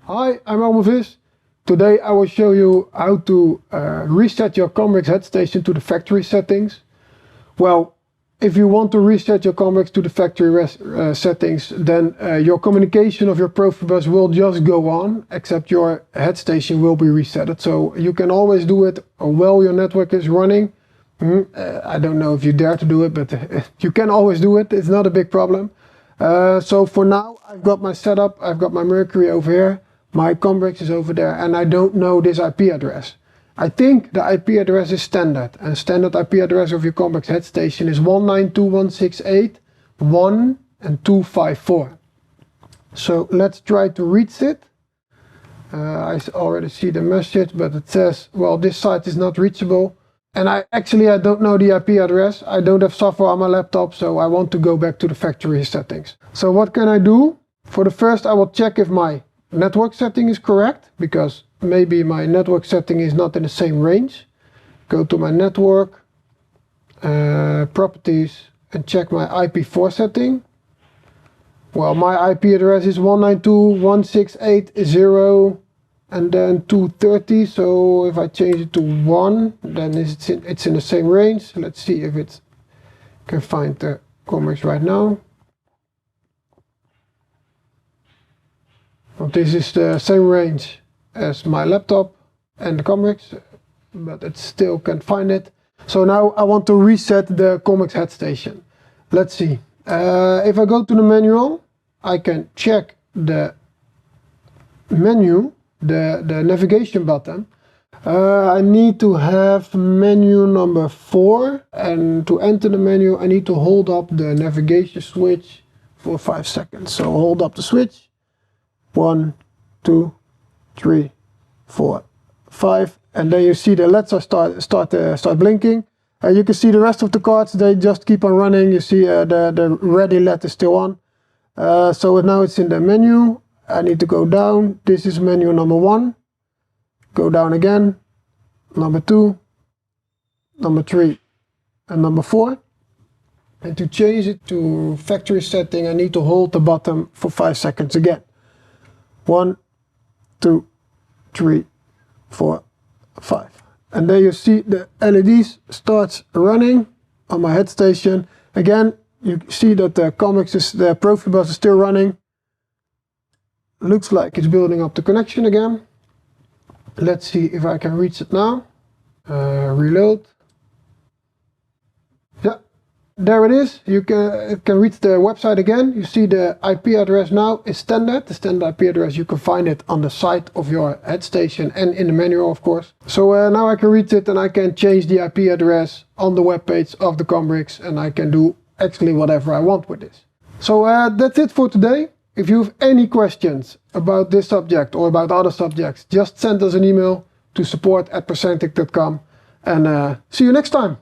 Hi, I'm Elmer Vis. Today I will show you how to reset your ComBricks Headstation to the factory settings. Well, if you want to reset your ComBricks to the factory settings, then your communication of your PROFIBUS will just go on, except your headstation will be reset. So you can always do it while your network is running. I don't know if you dare to do it, but you can always do it. It's not a big problem. So for now, I've got my setup. I've got my Mercury over here. My ComBricks is over there, and I don't know this IP address. I think the IP address is standard, and standard IP address of your ComBricks Headstation is 192.168.1.254. So let's try to reach it. I already see the message, but it says, well, this site is not reachable. And I don't know the IP address. I don't have software on my laptop, so I want to go back to the factory settings. So what can I do? For the first, I will check if my network setting is correct, because maybe my network setting is not in the same range. Go to my network, properties, and check my IP4 setting. Well, my IP address is 192.168.0 and then 230, so if I change it to 1, then it's in the same range. Let's see if it can find the ComBricks right now. Well, this is the same range as my laptop and the ComBricks, but it still can't find it. So now I want to reset the ComBricks Headstation. Let's see. If I go to the manual, I can check the menu, the navigation button. I need to have menu number 4, and to enter the menu I need to hold up the navigation switch for 5 seconds. So hold up the switch. 1, 2, 3, 4, 5, and then you see the LEDs start blinking. You can see the rest of the cards, they just keep on running. You see the ready LED is still on. So now it's in the menu. I need to go down. This is menu number 1. Go down again. Number 2, number 3, and number 4. And to change it to factory setting, I need to hold the button for 5 seconds again. 1, 2, 3, 4, 5. And there you see the LEDs starts running on my headstation. Again, you see that the PROFIBUS is still running. Looks like it's building up the connection again. Let's see if I can reach it now. Reload. Yeah, there it is. It can reach the website again. You see the IP address now is standard. The standard IP address, you can find it on the side of your headstation and in the manual, of course. So now I can reach it, and I can change the IP address on the web page of the ComBricks, and I can do actually whatever I want with this. So that's it for today. If you have any questions about this subject or about other subjects, just send us an email to support@persentec.com, and see you next time.